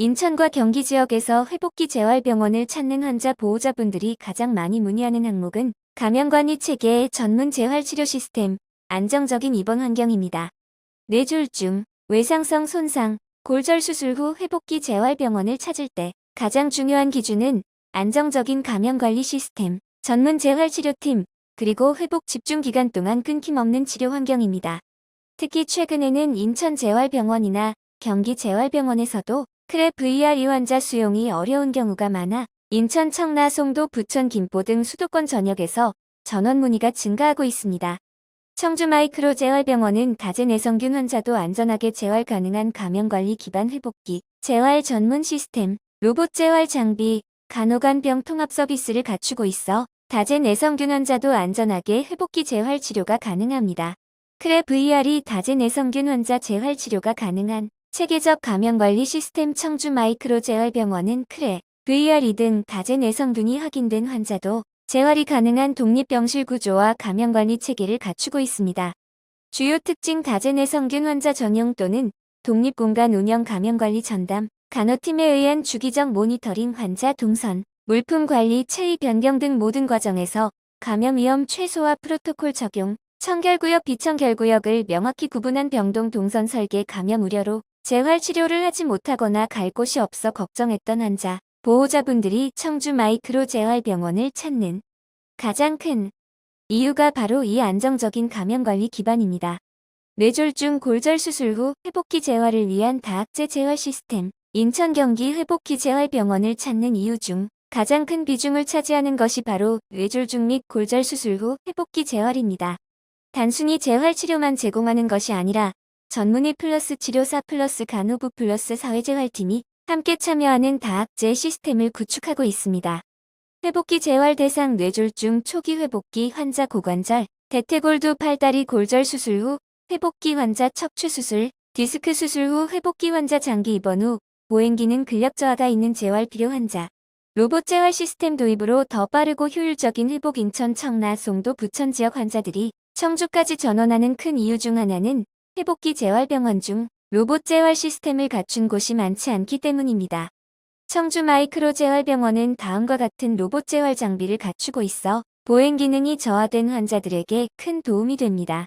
인천과 경기 지역에서 회복기 재활병원을 찾는 환자 보호자분들이 가장 많이 문의하는 항목은 감염관리 체계의 전문 재활치료 시스템, 안정적인 입원 환경입니다. 뇌졸중, 외상성 손상, 골절 수술 후 회복기 재활병원을 찾을 때 가장 중요한 기준은 안정적인 감염관리 시스템, 전문 재활치료팀, 그리고 회복 집중 기간 동안 끊김없는 치료 환경입니다. 특히 최근에는 인천재활병원이나 경기재활병원에서도 크랩 VRE 환자 수용이 어려운 경우가 많아 인천, 청라, 송도, 부천, 김포 등 수도권 전역에서 전원 문의가 증가하고 있습니다. 청주 마이크로재활병원은 다제내성균 환자도 안전하게 재활 가능한 감염관리 기반 회복기, 재활 전문 시스템, 로봇 재활 장비, 간호간병 통합 서비스를 갖추고 있어 다제내성균 환자도 안전하게 회복기 재활 치료가 가능합니다. 크랩 VRE 다제내성균 환자 재활 치료가 가능한 체계적 감염관리 시스템 청주 마이크로재활병원은 크랩, VRE 등 다제내성균이 확인된 환자도 재활이 가능한 독립병실 구조와 감염관리 체계를 갖추고 있습니다. 주요 특징 다제내성균 환자 전용 또는 독립공간 운영 감염관리 전담, 간호팀에 의한 주기적 모니터링 환자 동선, 물품 관리 체위 변경 등 모든 과정에서 감염 위험 최소화 프로토콜 적용, 청결구역 비청결구역을 명확히 구분한 병동 동선 설계 감염 우려로 재활치료를 하지 못하거나 갈 곳이 없어 걱정했던 환자, 보호자분들이 청주 마이크로재활병원을 찾는 가장 큰 이유가 바로 이 안정적인 감염관리 기반입니다. 뇌졸중 골절 수술 후 회복기 재활을 위한 다학제 재활 시스템, 인천 경기 회복기 재활병원을 찾는 이유 중 가장 큰 비중을 차지하는 것이 바로 뇌졸중 및 골절 수술 후 회복기 재활입니다. 단순히 재활치료만 제공하는 것이 아니라 전문의 플러스 치료사 플러스 간호부 플러스 사회재활팀이 함께 참여하는 다학제 시스템을 구축하고 있습니다. 회복기 재활 대상 뇌졸중 초기 회복기 환자 고관절, 대퇴골두 팔다리 골절 수술 후 회복기 환자 척추 수술, 디스크 수술 후 회복기 환자 장기 입원 후 보행 기능 근력 저하가 있는 재활 필요 환자, 로봇 재활 시스템 도입으로 더 빠르고 효율적인 회복 인천, 청라, 송도, 부천 지역 환자들이 청주까지 전원하는 큰 이유 중 하나는 회복기 재활병원 중 로봇 재활 시스템을 갖춘 곳이 많지 않기 때문입니다. 청주 마이크로재활병원은 다음과 같은 로봇 재활 장비를 갖추고 있어 보행 기능이 저하된 환자들에게 큰 도움이 됩니다.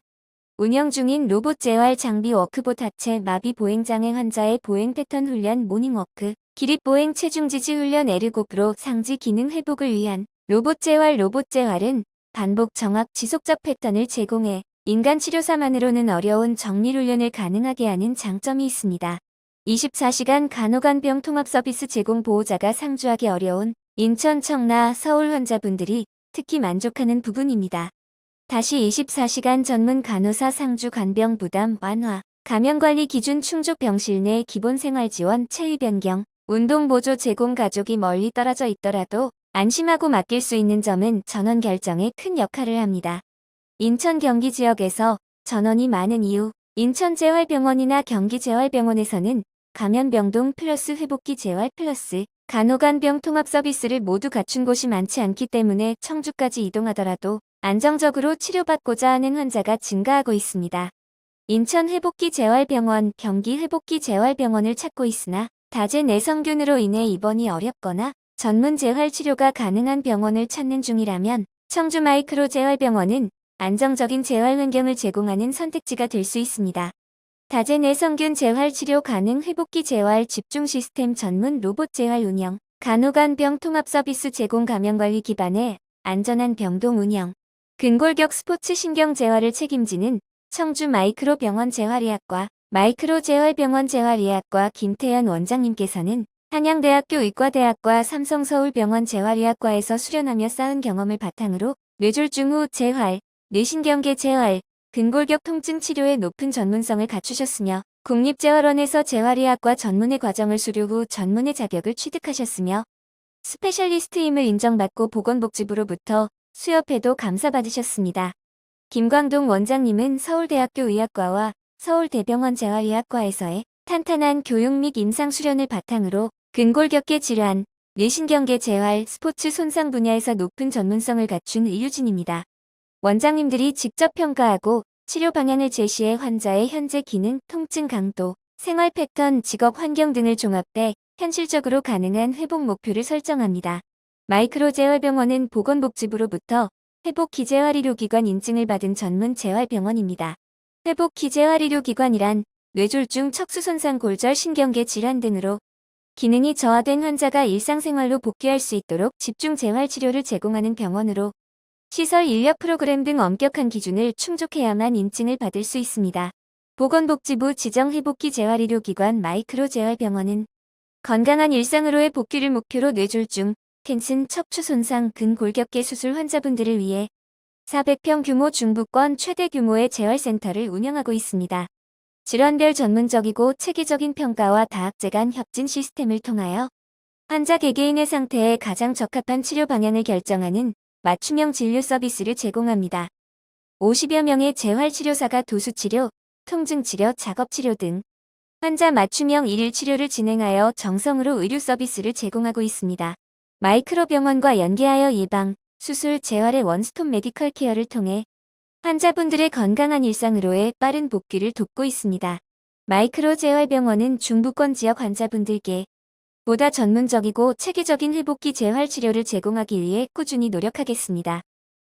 운영 중인 로봇 재활 장비 워크봇 하체 마비 보행장애 환자의 보행 패턴 훈련 모닝워크, 기립 보행 체중 지지 훈련 에르고프로 상지 기능 회복을 위한 로봇 재활은 반복 정확 지속적 패턴을 제공해 인간 치료사만으로는 어려운 정밀 훈련을 가능하게 하는 장점이 있습니다. 24시간 간호간병 통합 서비스 제공 보호자가 상주하기 어려운 인천, 청라, 서울 환자분들이 특히 만족하는 부분입니다. 다시 24시간 전문 간호사 상주 간병 부담 완화, 감염관리 기준 충족 병실 내 기본 생활 지원 체위 변경, 운동 보조 제공 가족이 멀리 떨어져 있더라도 안심하고 맡길 수 있는 점은 전원 결정에 큰 역할을 합니다. 인천 경기 지역에서 전원이 많은 이유, 인천재활병원이나 경기재활병원에서는 감염병동 플러스 회복기 재활 플러스 간호간병 통합 서비스를 모두 갖춘 곳이 많지 않기 때문에 청주까지 이동하더라도 안정적으로 치료받고자 하는 환자가 증가하고 있습니다. 인천 회복기 재활병원, 경기 회복기 재활병원을 찾고 있으나 다제내성균으로 인해 입원이 어렵거나 전문 재활치료가 가능한 병원을 찾는 중이라면 청주 마이크로재활병원은 안정적인 재활 환경을 제공하는 선택지가 될 수 있습니다. 다제내성균 재활치료 가능 회복기 재활 집중 시스템 전문 로봇 재활 운영, 간호간병 통합 서비스 제공 감염관리 기반의 안전한 병동 운영, 근골격 스포츠 신경 재활을 책임지는 청주 마이크로병원 재활의학과, 마이크로재활병원 재활의학과 김태현 원장님께서는 한양대학교 의과대학과 삼성서울병원 재활의학과에서 수련하며 쌓은 경험을 바탕으로 뇌졸중 후 재활, 뇌신경계 재활, 근골격 통증 치료에 높은 전문성을 갖추셨으며 국립재활원에서 재활의학과 전문의 과정을 수료 후 전문의 자격을 취득하셨으며 스페셜리스트임을 인정받고 보건복지부로부터 수협회도 감사받으셨습니다. 김광동 원장님은 서울대학교 의학과와 서울대병원 재활의학과에서의 탄탄한 교육 및 임상 수련을 바탕으로 근골격계 질환, 뇌신경계 재활, 스포츠 손상 분야에서 높은 전문성을 갖춘 의료진입니다. 원장님들이 직접 평가하고 치료 방향을 제시해 환자의 현재 기능, 통증 강도, 생활 패턴, 직업 환경 등을 종합해 현실적으로 가능한 회복 목표를 설정합니다. 마이크로재활병원은 보건복지부로부터 회복기재활의료기관 인증을 받은 전문 재활병원입니다. 회복기재활의료기관이란 뇌졸중, 척수손상, 골절, 신경계 질환 등으로 기능이 저하된 환자가 일상생활로 복귀할 수 있도록 집중 재활치료를 제공하는 병원으로 시설 인력 프로그램 등 엄격한 기준을 충족해야만 인증을 받을 수 있습니다. 보건복지부 지정 회복기 재활의료기관 마이크로재활병원은 건강한 일상으로의 복귀를 목표로 뇌졸중, 캔슨, 척추 손상, 근골격계 수술 환자분들을 위해 400평 규모 중부권 최대 규모의 재활센터를 운영하고 있습니다. 질환별 전문적이고 체계적인 평가와 다학제 간 협진 시스템을 통하여 환자 개개인의 상태에 가장 적합한 치료 방향을 결정하는 맞춤형 진료 서비스를 제공합니다. 50여 명의 재활치료사가 도수치료, 통증치료, 작업치료 등 환자 맞춤형 일일 치료를 진행하여 정성으로 의료 서비스를 제공하고 있습니다. 마이크로병원과 연계하여 예방, 수술, 재활의 원스톱 메디컬 케어를 통해 환자분들의 건강한 일상으로의 빠른 복귀를 돕고 있습니다. 마이크로재활병원은 중부권 지역 환자분들께 보다 전문적이고 체계적인 회복기 재활치료를 제공하기 위해 꾸준히 노력하겠습니다.